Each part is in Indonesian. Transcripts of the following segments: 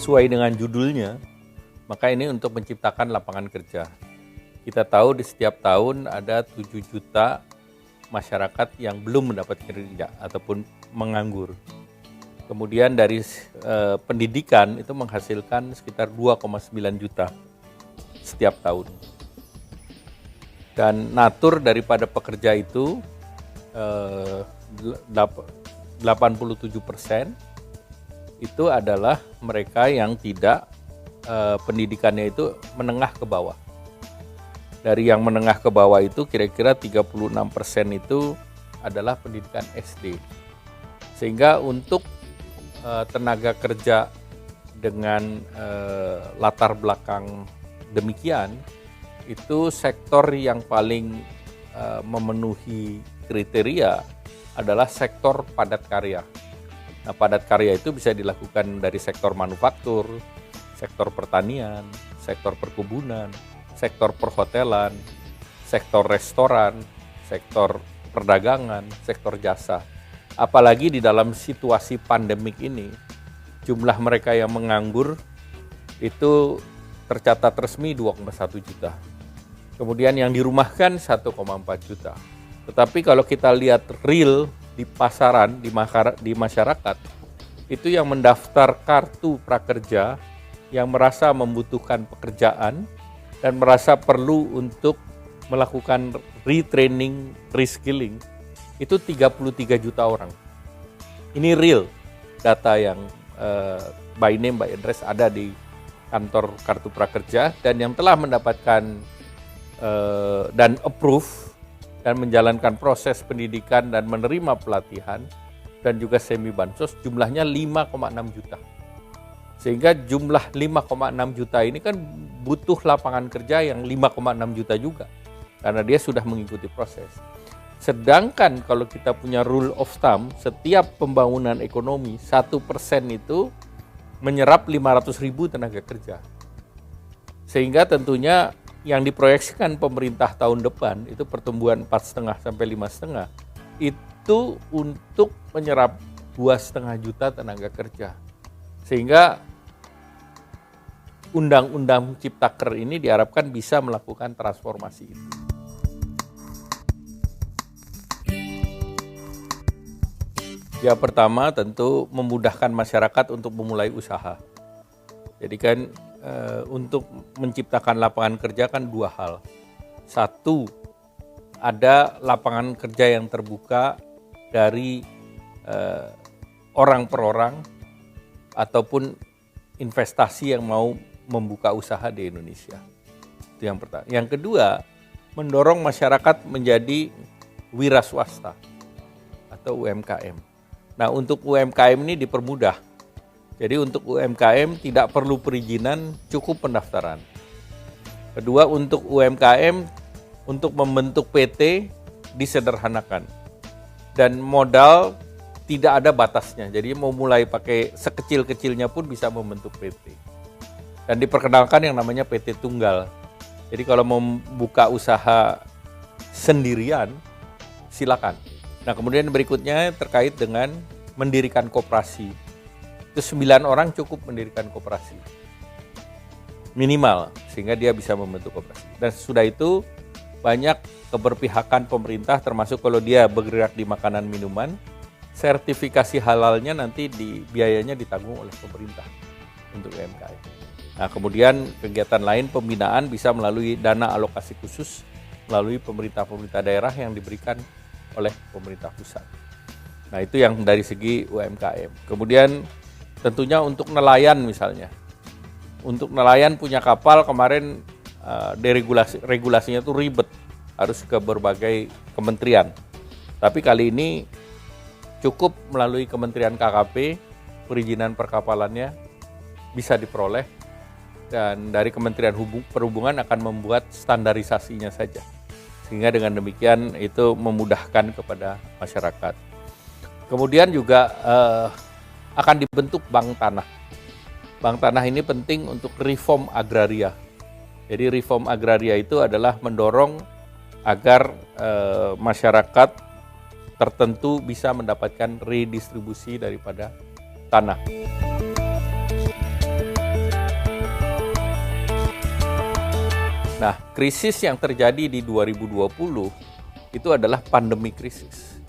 sesuai dengan judulnya, maka ini untuk menciptakan lapangan kerja. Kita tahu di setiap tahun ada 7 juta masyarakat yang belum mendapat kerja ataupun menganggur. Kemudian dari pendidikan itu menghasilkan sekitar 2,9 juta setiap tahun. Dan natur daripada pekerja itu 87% itu adalah mereka yang tidak pendidikannya itu menengah ke bawah. Dari yang menengah ke bawah itu kira-kira 36% itu adalah pendidikan SD. Sehingga untuk tenaga kerja dengan latar belakang demikian, itu sektor yang paling memenuhi kriteria adalah sektor padat karya. Nah, padat karya itu bisa dilakukan dari sektor manufaktur, sektor pertanian, sektor perkebunan, sektor perhotelan, sektor restoran, sektor perdagangan, sektor jasa. Apalagi di dalam situasi pandemik ini, jumlah mereka yang menganggur itu tercatat resmi 2,1 juta. Kemudian yang dirumahkan 1,4 juta. Tetapi kalau kita lihat real di pasaran, di masyarakat, itu yang mendaftar kartu prakerja yang merasa membutuhkan pekerjaan dan merasa perlu untuk melakukan retraining, reskilling, itu 33 juta orang. Ini real data yang by name, by address ada di kantor kartu prakerja dan yang telah mendapatkan dan approve dan menjalankan proses pendidikan dan menerima pelatihan dan juga semi bansos jumlahnya 5,6 juta. Sehingga jumlah 5,6 juta ini kan butuh lapangan kerja yang 5,6 juta juga. Karena dia sudah mengikuti proses. Sedangkan kalau kita punya rule of thumb, setiap pembangunan ekonomi 1% itu menyerap 500.000 tenaga kerja. Sehingga tentunya yang diproyeksikan pemerintah tahun depan itu pertumbuhan 4,5 sampai 5,5 itu untuk menyerap 2,5 juta tenaga kerja. Sehingga Undang-Undang Ciptaker ini diharapkan bisa melakukan transformasi itu. Ya, pertama tentu memudahkan masyarakat untuk memulai usaha. Jadi kan untuk menciptakan lapangan kerja kan dua hal. Satu, ada lapangan kerja yang terbuka dari orang per orang ataupun investasi yang mau membuka usaha di Indonesia. Itu yang pertama. Yang kedua, mendorong masyarakat menjadi wira swasta atau UMKM. Nah, untuk UMKM ini dipermudah. Jadi untuk UMKM tidak perlu perizinan, cukup pendaftaran. Kedua, untuk UMKM untuk membentuk PT disederhanakan. Dan modal tidak ada batasnya. Jadi mau mulai pakai sekecil-kecilnya pun bisa membentuk PT. Dan diperkenalkan yang namanya PT Tunggal. Jadi kalau mau buka usaha sendirian, silakan. Nah, kemudian berikutnya terkait dengan mendirikan koperasi. Itu 9 orang cukup mendirikan koperasi. Minimal, sehingga dia bisa membentuk koperasi. Dan sesudah itu banyak keberpihakan pemerintah, termasuk kalau dia bergerak di makanan minuman, sertifikasi halalnya nanti biayanya ditanggung oleh pemerintah untuk UMKM. Nah, kemudian kegiatan lain pembinaan bisa melalui dana alokasi khusus melalui pemerintah daerah yang diberikan oleh pemerintah pusat. Nah, itu yang dari segi UMKM. Kemudian tentunya untuk nelayan misalnya. Untuk nelayan punya kapal kemarin regulasinya itu ribet, harus ke berbagai kementerian. Tapi kali ini cukup melalui Kementerian KKP, perizinan perkapalannya bisa diperoleh. Dan dari Kementerian Perhubungan akan membuat standarisasinya saja. Sehingga dengan demikian itu memudahkan kepada masyarakat. Kemudian juga akan dibentuk bank tanah. Bank tanah ini penting untuk reform agraria. Jadi reform agraria itu adalah mendorong agar masyarakat tertentu bisa mendapatkan redistribusi daripada tanah. Nah, krisis yang terjadi di 2020 itu adalah pandemi krisis.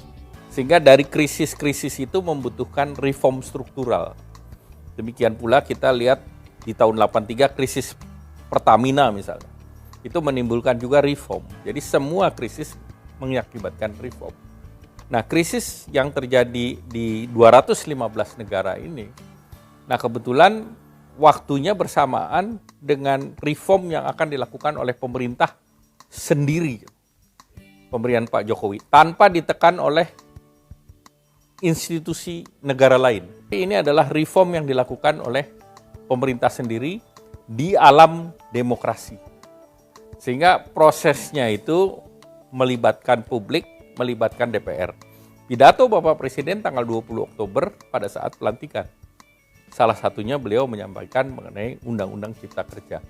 Sehingga dari krisis-krisis itu membutuhkan reform struktural. Demikian pula kita lihat di tahun 83 krisis Pertamina misalnya. Itu menimbulkan juga reform. Jadi semua krisis mengakibatkan reform. Nah, krisis yang terjadi di 215 negara ini, nah kebetulan waktunya bersamaan dengan reform yang akan dilakukan oleh pemerintah sendiri, pemerintahan Pak Jokowi, tanpa ditekan oleh institusi negara lain. Ini adalah reform yang dilakukan oleh pemerintah sendiri di alam demokrasi. Sehingga prosesnya itu melibatkan publik, melibatkan DPR. Pidato Bapak Presiden tanggal 20 Oktober pada saat pelantikan. Salah satunya beliau menyampaikan mengenai Undang-Undang Cipta Kerja.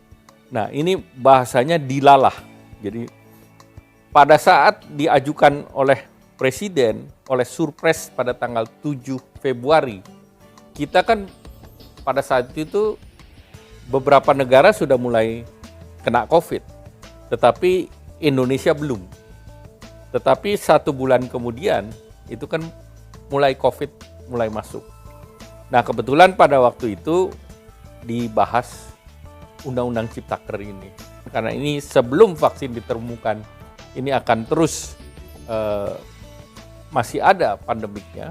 Nah, ini bahasanya dilalah. Jadi pada saat diajukan oleh Presiden, oleh Surpres pada tanggal 7 Februari, kita kan pada saat itu beberapa negara sudah mulai kena COVID, tetapi Indonesia belum. Tetapi 1 bulan kemudian, itu kan mulai COVID mulai masuk. Nah, kebetulan pada waktu itu dibahas Undang-Undang Ciptaker ini. Karena ini sebelum vaksin ditemukan, ini akan terus masih ada pandemiknya.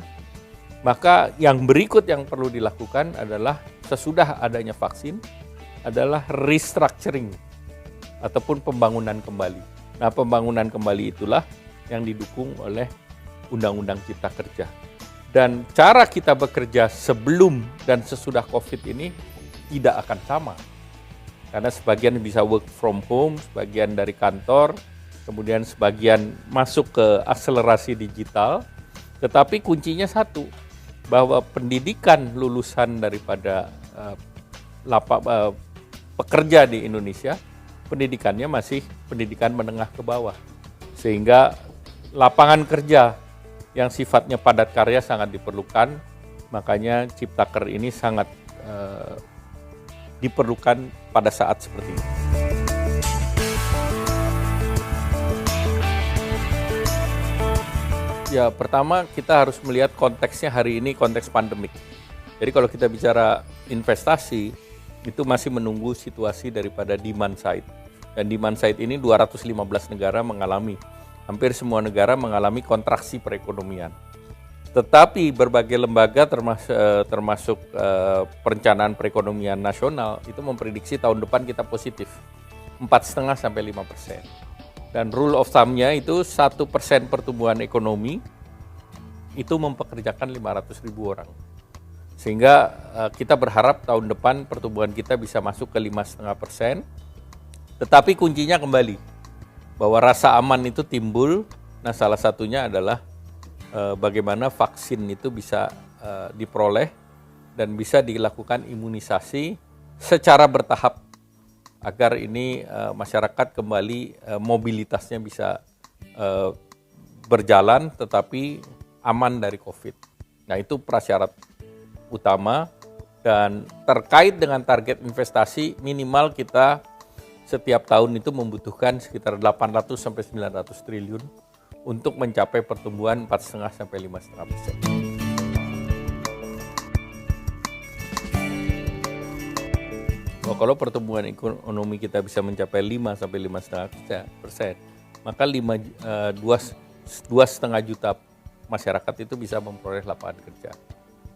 Maka yang berikut yang perlu dilakukan adalah sesudah adanya vaksin, adalah restructuring ataupun pembangunan kembali. Nah, pembangunan kembali itulah yang didukung oleh Undang-Undang Cipta Kerja. Dan cara kita bekerja sebelum dan sesudah COVID ini tidak akan sama. Karena sebagian bisa work from home, sebagian dari kantor, kemudian sebagian masuk ke akselerasi digital. Tetapi kuncinya satu, bahwa pendidikan lulusan daripada pekerja di Indonesia, pendidikannya masih pendidikan menengah ke bawah. Sehingga lapangan kerja yang sifatnya padat karya sangat diperlukan, makanya Ciptaker ini sangat diperlukan pada saat seperti ini. Ya, pertama kita harus melihat konteksnya hari ini, konteks pandemik. Jadi kalau kita bicara investasi, itu masih menunggu situasi daripada demand side. Dan demand side ini 215 negara mengalami. Hampir semua negara mengalami kontraksi perekonomian. Tetapi berbagai lembaga termasuk perencanaan perekonomian nasional itu memprediksi tahun depan kita positif 4,5 sampai 5%. Dan rule of thumb-nya itu 1% pertumbuhan ekonomi itu mempekerjakan 500.000 orang. Sehingga kita berharap tahun depan pertumbuhan kita bisa masuk ke 5,5%. Tetapi kuncinya kembali bahwa rasa aman itu timbul. Nah, salah satunya adalah bagaimana vaksin itu bisa diperoleh dan bisa dilakukan imunisasi secara bertahap agar ini masyarakat kembali mobilitasnya bisa berjalan tetapi aman dari COVID. Nah, itu prasyarat utama. Dan terkait dengan target investasi, minimal kita setiap tahun itu membutuhkan sekitar 800 sampai 900 triliun untuk mencapai pertumbuhan 4,5 sampai 5,5%. Kalau pertumbuhan ekonomi kita bisa mencapai 5 sampai 5,5%, maka 2,5 juta masyarakat itu bisa memperoleh lapangan kerja.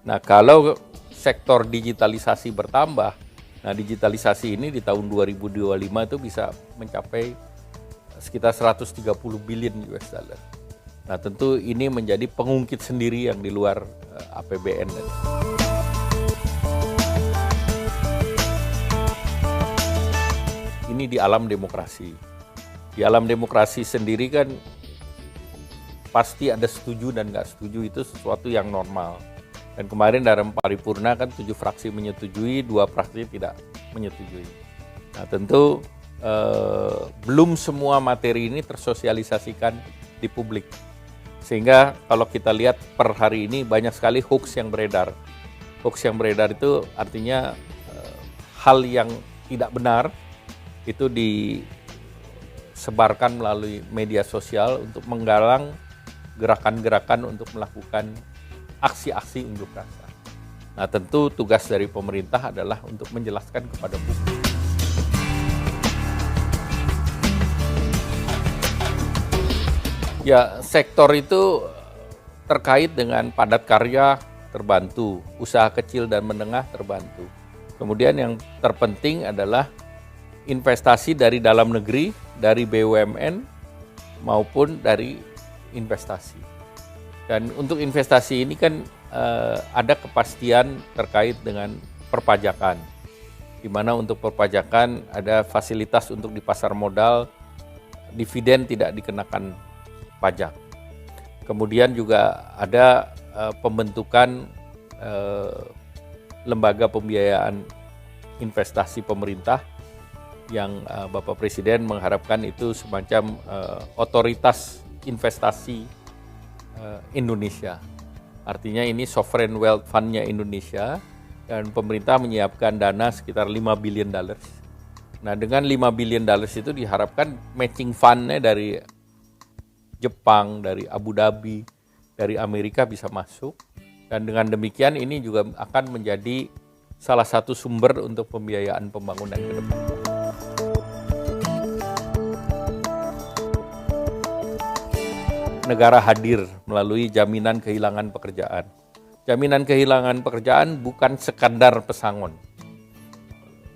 Nah, kalau sektor digitalisasi bertambah, nah digitalisasi ini di tahun 2025 itu bisa mencapai sekitar 130 billion US dollar. Nah, tentu ini menjadi pengungkit sendiri yang di luar APBN. Ini di alam demokrasi. Di alam demokrasi sendiri kan pasti ada setuju dan nggak setuju, itu sesuatu yang normal. Dan kemarin dalam paripurna kan 7 fraksi menyetujui, 2 fraksi tidak menyetujui. Nah, tentu belum semua materi ini tersosialisasikan di publik. Sehingga kalau kita lihat per hari ini banyak sekali hoax yang beredar. Hoax yang beredar itu artinya hal yang tidak benar itu sebarkan melalui media sosial untuk menggalang gerakan-gerakan untuk melakukan aksi-aksi unjuk rasa. Nah, tentu tugas dari pemerintah adalah untuk menjelaskan kepada publik. Ya, sektor itu terkait dengan padat karya terbantu, usaha kecil dan menengah terbantu. Kemudian yang terpenting adalah investasi dari dalam negeri, dari BUMN maupun dari investasi. Dan untuk investasi ini kan ada kepastian terkait dengan perpajakan, di mana untuk perpajakan ada fasilitas untuk di pasar modal, dividen tidak dikenakan pajak. Kemudian juga ada pembentukan lembaga pembiayaan investasi pemerintah yang Bapak Presiden mengharapkan itu semacam otoritas investasi Indonesia. Artinya ini sovereign wealth fund-nya Indonesia dan pemerintah menyiapkan dana sekitar $5 billion. Nah, dengan $5 billion itu diharapkan matching fund-nya dari Jepang, dari Abu Dhabi, dari Amerika bisa masuk. Dan dengan demikian ini juga akan menjadi salah satu sumber untuk pembiayaan pembangunan ke depan. Negara hadir melalui jaminan kehilangan pekerjaan. Jaminan kehilangan pekerjaan bukan sekadar pesangon.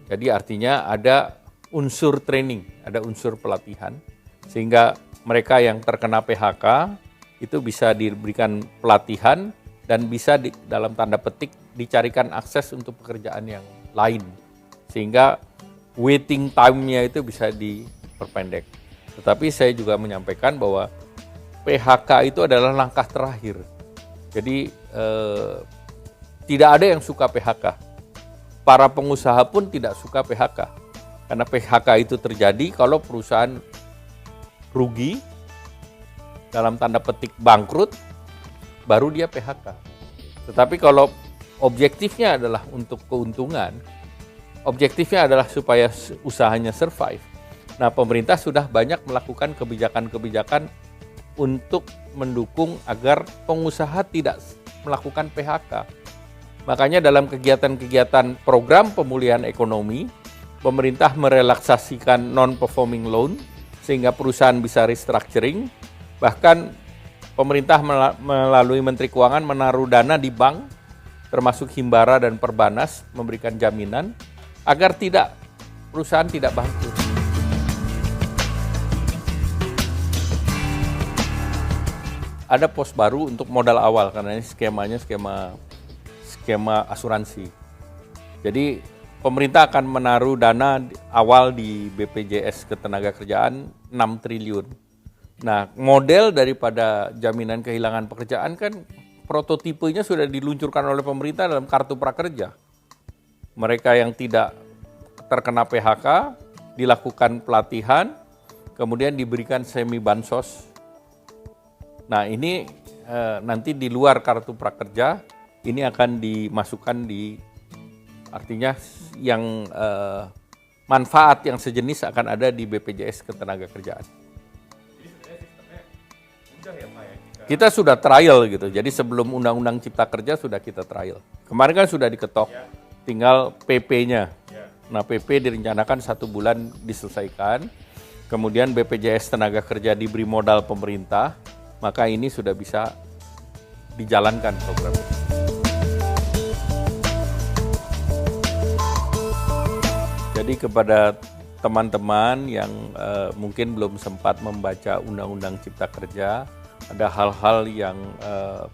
Jadi artinya ada unsur training, ada unsur pelatihan, sehingga mereka yang terkena PHK itu bisa diberikan pelatihan dan bisa dalam tanda petik dicarikan akses untuk pekerjaan yang lain. Sehingga waiting time-nya itu bisa diperpendek. Tetapi saya juga menyampaikan bahwa PHK itu adalah langkah terakhir. Jadi tidak ada yang suka PHK. Para pengusaha pun tidak suka PHK. Karena PHK itu terjadi kalau perusahaan rugi, dalam tanda petik bangkrut, baru dia PHK. Tetapi kalau objektifnya adalah untuk keuntungan, objektifnya adalah supaya usahanya survive. Nah, pemerintah sudah banyak melakukan kebijakan-kebijakan untuk mendukung agar pengusaha tidak melakukan PHK. Makanya dalam kegiatan-kegiatan program pemulihan ekonomi, pemerintah merelaksasikan non-performing loan, sehingga perusahaan bisa restructuring, bahkan pemerintah melalui Menteri Keuangan menaruh dana di bank, termasuk Himbara dan Perbanas, memberikan jaminan agar perusahaan tidak bangkrut. Ada pos baru untuk modal awal, karena ini skemanya skema asuransi. Jadi pemerintah akan menaruh dana awal di BPJS Ketenagakerjaan 6 triliun. Nah, model daripada jaminan kehilangan pekerjaan kan prototipenya sudah diluncurkan oleh pemerintah dalam Kartu Prakerja. Mereka yang tidak terkena PHK dilakukan pelatihan, kemudian diberikan semi bansos. Nah, ini nanti di luar Kartu Prakerja ini akan dimasukkan artinya yang manfaat yang sejenis akan ada di BPJS Ketenagakerjaan. Jadi sebenarnya sistemnya mudah ya Pak ya? Kita sudah trial gitu, jadi sebelum Undang-Undang Cipta Kerja sudah kita trial. Kemarin kan sudah diketok, tinggal PP-nya. Nah, PP direncanakan 1 bulan diselesaikan, kemudian BPJS Tenaga Kerja diberi modal pemerintah, maka ini sudah bisa dijalankan program ini. Jadi kepada teman-teman yang mungkin belum sempat membaca Undang-Undang Cipta Kerja, ada hal-hal yang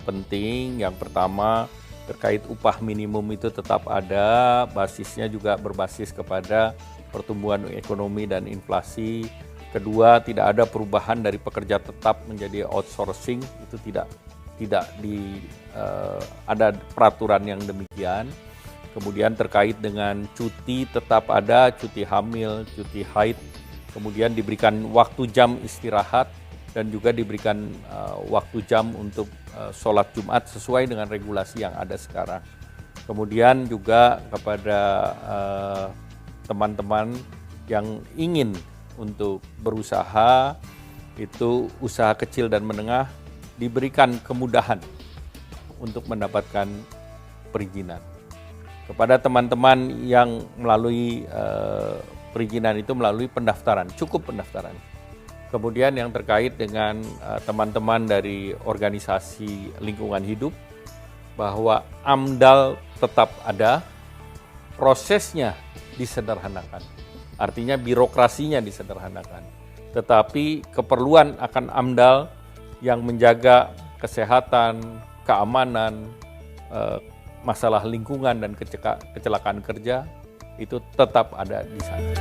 penting. Yang pertama terkait upah minimum itu tetap ada, basisnya juga berbasis kepada pertumbuhan ekonomi dan inflasi. Kedua, tidak ada perubahan dari pekerja tetap menjadi outsourcing, itu tidak ada peraturan yang demikian. Kemudian terkait dengan cuti tetap ada, cuti hamil, cuti haid, kemudian diberikan waktu jam istirahat dan juga diberikan waktu jam untuk sholat Jumat sesuai dengan regulasi yang ada sekarang. Kemudian juga kepada teman-teman yang ingin untuk berusaha, itu usaha kecil dan menengah diberikan kemudahan untuk mendapatkan perizinan. Kepada teman-teman yang melalui perizinan itu melalui pendaftaran, cukup pendaftaran. Kemudian yang terkait dengan teman-teman dari organisasi lingkungan hidup, bahwa AMDAL tetap ada, prosesnya disederhanakan. Artinya birokrasinya disederhanakan. Tetapi keperluan akan AMDAL yang menjaga kesehatan, keamanan, masalah lingkungan dan kecelakaan kerja itu tetap ada di sana.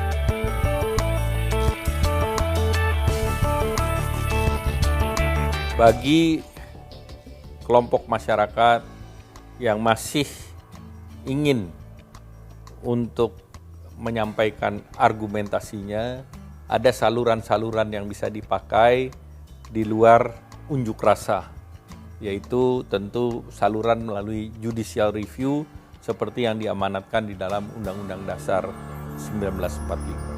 Bagi kelompok masyarakat yang masih ingin untuk menyampaikan argumentasinya, ada saluran-saluran yang bisa dipakai di luar unjuk rasa, yaitu tentu saluran melalui judicial review seperti yang diamanatkan di dalam Undang-Undang Dasar 1945.